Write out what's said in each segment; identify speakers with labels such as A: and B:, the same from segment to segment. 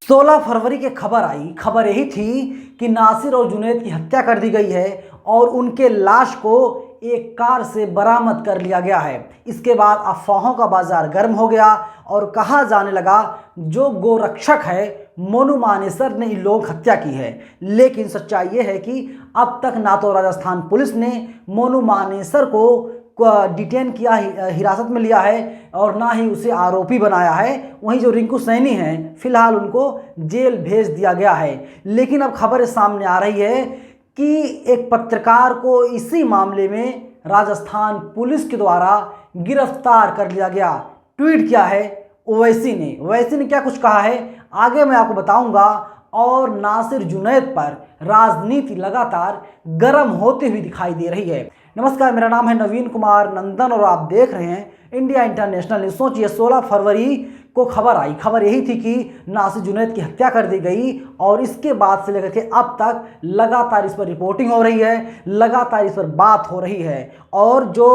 A: 16 फरवरी की खबर आई। खबर यही थी कि नासिर और जुनैद की हत्या कर दी गई है और उनके लाश को एक कार से बरामद कर लिया गया है। इसके बाद अफवाहों का बाजार गर्म हो गया और कहा जाने लगा जो गोरक्षक है मोनू मानेसर ने इन लोगों की हत्या की है। लेकिन सच्चाई ये है कि अब तक ना तो राजस्थान पुलिस ने मोनू मानेसर को डिटेन किया, हिरासत में लिया है और ना ही उसे आरोपी बनाया है। वहीं जो रिंकू सैनी हैं फिलहाल उनको जेल भेज दिया गया है। लेकिन अब खबर सामने आ रही है कि एक पत्रकार को इसी मामले में राजस्थान पुलिस के द्वारा गिरफ्तार कर लिया गया। ट्वीट किया है ओवैसी ने क्या कुछ कहा है आगे मैं आपको बताऊंगा। और नासिर जुनैद पर राजनीति लगातार गर्म होती हुई दिखाई दे रही है। नमस्कार, मेरा नाम है नवीन कुमार नंदन और आप देख रहे हैं इंडिया इंटरनेशनल न्यूज़। सोचिए 16 फरवरी को खबर आई। खबर यही थी कि नासिर जुनैद की हत्या कर दी गई और इसके बाद से लेकर के अब तक लगातार इस पर रिपोर्टिंग हो रही है, लगातार इस पर बात हो रही है। और जो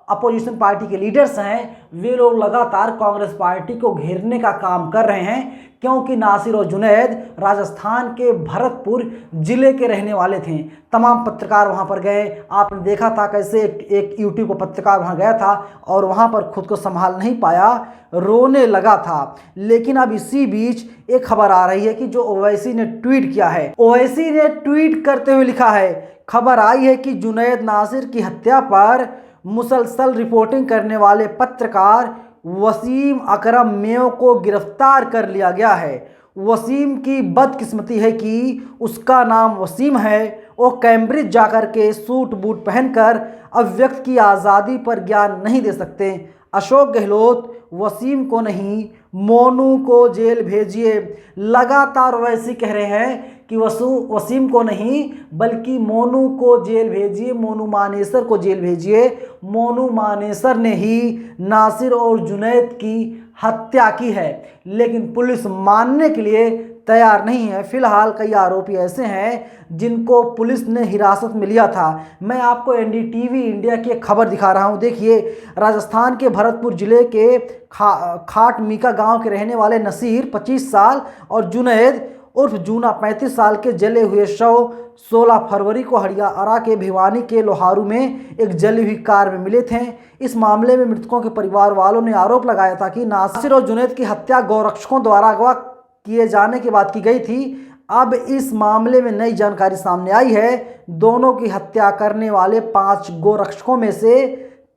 A: अपोजिशन पार्टी के लीडर्स हैं वे लोग लगातार कांग्रेस पार्टी को घेरने का काम कर रहे हैं, क्योंकि नासिर और जुनैद राजस्थान के भरतपुर जिले के रहने वाले थे। तमाम पत्रकार वहां पर गए, आपने देखा था कैसे एक यूट्यूब पर पत्रकार वहां गया था और वहां पर खुद को संभाल नहीं पाया, रोने लगा था। लेकिन अब इसी बीच एक खबर आ रही है कि जो ओवैसी ने ट्वीट किया है, ओवैसी ने ट्वीट करते हुए लिखा है, खबर आई है कि जुनैद नासिर की हत्या पर मुसलसल रिपोर्टिंग करने वाले पत्रकार वसीम अकरम मेव को गिरफ्तार कर लिया गया है। वसीम की बदकिस्मती है कि उसका नाम वसीम है। वो कैम्ब्रिज जाकर के सूट बूट पहनकर अभिव्यक्त की आज़ादी पर ज्ञान नहीं दे सकते। अशोक गहलोत वसीम को नहीं मोनू को जेल भेजिए। लगातार वैसे कह रहे हैं कि वसीम को नहीं बल्कि मोनू को जेल भेजिए, मोनू मानेसर को जेल भेजिए। मोनू मानेसर ने ही नासिर और जुनैद की हत्या की है, लेकिन पुलिस मानने के लिए तैयार नहीं है। फिलहाल कई आरोपी ऐसे हैं जिनको पुलिस ने हिरासत में लिया था। मैं आपको एनडीटीवी इंडिया की एक खबर दिखा रहा हूं। देखिए, राजस्थान के भरतपुर जिले के खाट मीका गांव के रहने वाले नसीर 25 साल और जुनैद उर्फ जूना 35 साल के जले हुए शव 16 फरवरी को हरियाणा के भिवानी के लोहारू में एक जली हुई कार में मिले थे। इस मामले में मृतकों के परिवार वालों ने आरोप लगाया था कि नासिर और जुनैद की हत्या गौरक्षकों द्वारा अगवा किए जाने के बाद की गई थी। अब इस मामले में नई जानकारी सामने आई है। दोनों की हत्या करने वाले 5 गोरक्षकों में से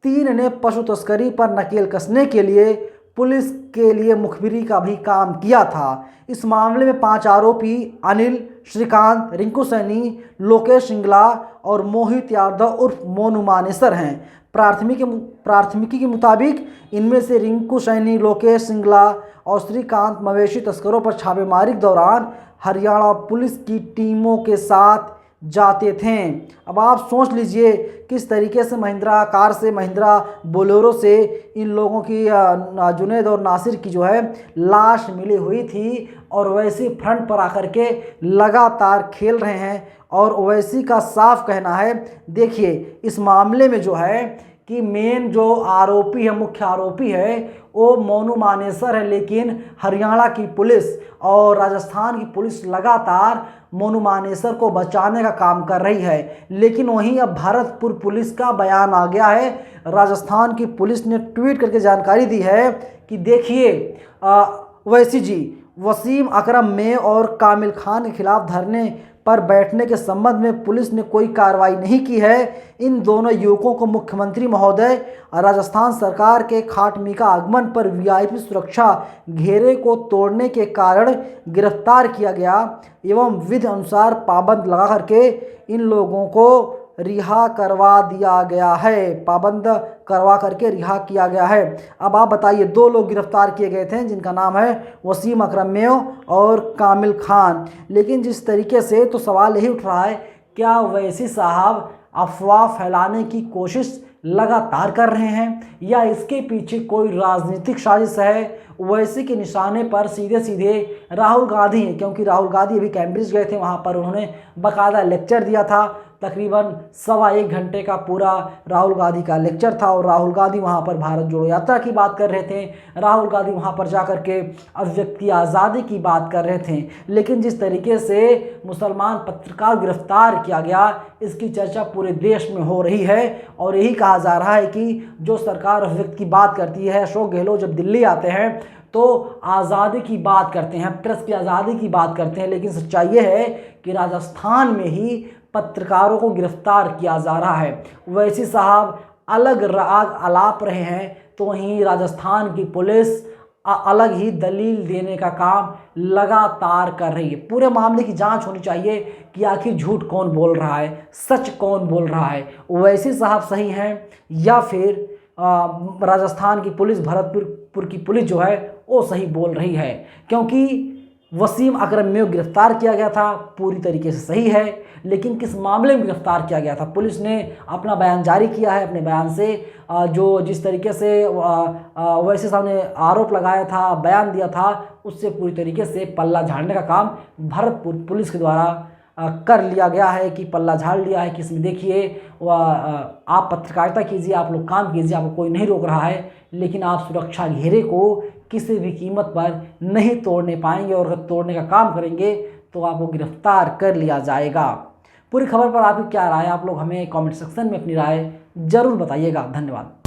A: 3 ने पशु तस्करी पर नकेल कसने के लिए पुलिस के लिए मुखबिरी का भी काम किया था। इस मामले में 5 आरोपी अनिल, श्रीकांत, रिंकू सैनी, लोकेश सिंगला और मोहित यादव उर्फ मोनू मानेसर हैं। प्राथमिकी के मुताबिक इनमें से रिंकू सैनी, लोकेश सिंगला और श्रीकांत मवेशी तस्करों पर छापेमारी के दौरान हरियाणा पुलिस की टीमों के साथ जाते थे। अब आप सोच लीजिए किस तरीके से महिंद्रा कार से, महिंद्रा बोलेरो से इन लोगों की जुनैद और नासिर की जो है लाश मिली हुई थी और ओवैसी फ्रंट पर आकर के लगातार खेल रहे हैं। और ओवैसी का साफ कहना है, देखिए इस मामले में जो है कि मेन जो आरोपी है, मुख्य आरोपी है वो मोनू मानेसर है, लेकिन हरियाणा की पुलिस और राजस्थान की पुलिस लगातार मोनू मानेसर को बचाने का काम कर रही है। लेकिन वहीं अब भरतपुर पुलिस का बयान आ गया है। राजस्थान की पुलिस ने ट्वीट करके जानकारी दी है कि देखिए ओवैसी जी, वसीम अकरम में और कामिल खान के खिलाफ धरने पर बैठने के संबंध में पुलिस ने कोई कार्रवाई नहीं की है। इन दोनों युवकों को मुख्यमंत्री महोदय राजस्थान सरकार के खाट मीका आगमन पर वीआईपी सुरक्षा घेरे को तोड़ने के कारण गिरफ्तार किया गया एवं विधि अनुसार पाबंद लगा करके इन लोगों को रिहा करवा दिया गया है, पाबंद करवा करके रिहा किया गया है। अब आप बताइए, 2 लोग गिरफ्तार किए गए थे जिनका नाम है वसीम अकरम मेव और कामिल खान। लेकिन जिस तरीके से तो सवाल यही उठ रहा है, क्या ओवैसी साहब अफवाह फैलाने की कोशिश लगातार कर रहे हैं या इसके पीछे कोई राजनीतिक साजिश है? ओवैसी के निशाने पर सीधे सीधे राहुल गांधी हैं, क्योंकि राहुल गांधी अभी कैम्ब्रिज गए थे, वहाँ पर उन्होंने बाकायदा लेक्चर दिया था। तकरीबन 1.25 घंटे का पूरा राहुल गांधी का लेक्चर था और राहुल गांधी वहां पर भारत जोड़ो यात्रा की बात कर रहे थे। राहुल गांधी वहां पर जाकर के अभिव्यक्ति की आज़ादी की बात कर रहे थे। लेकिन जिस तरीके से मुसलमान पत्रकार गिरफ्तार किया गया, इसकी चर्चा पूरे देश में हो रही है और यही कहा जा रहा है कि जो सरकार अभिव्यक्ति की बात करती है, अशोक गहलोत जब दिल्ली आते हैं तो आज़ादी की बात करते हैं, प्रेस की आज़ादी की बात करते हैं, लेकिन सच्चाई ये है कि राजस्थान में ही पत्रकारों को गिरफ्तार किया जा रहा है। वैसी साहब अलग राग अलाप रहे हैं तो वहीं राजस्थान की पुलिस अलग ही दलील देने का काम लगातार कर रही है। पूरे मामले की जांच होनी चाहिए कि आखिर झूठ कौन बोल रहा है, सच कौन बोल रहा है, वैसी साहब सही हैं या फिर राजस्थान की पुलिस, भरतपुर की पुलिस जो है वो सही बोल रही है। क्योंकि वसीम अकरम में गिरफ्तार किया गया था, पूरी तरीके से सही है, लेकिन किस मामले में गिरफ्तार किया गया था? पुलिस ने अपना बयान जारी किया है। अपने बयान से जो जिस तरीके से वैसे साहब ने आरोप लगाया था, बयान दिया था, उससे पूरी तरीके से पल्ला झाड़ने का काम भरतपुर पुलिस के द्वारा कर लिया गया है कि पल्ला झाड़ लिया है कि इसमें देखिए आप पत्रकारिता कीजिए, आप लोग काम कीजिए, आपको कोई नहीं रोक रहा है, लेकिन आप सुरक्षा घेरे को किसी भी कीमत पर नहीं तोड़ने पाएंगे और अगर तोड़ने का काम करेंगे तो आपको गिरफ्तार कर लिया जाएगा। पूरी खबर पर आपकी क्या राय है? आप लोग हमें कमेंट सेक्शन में अपनी राय जरूर बताइएगा। धन्यवाद।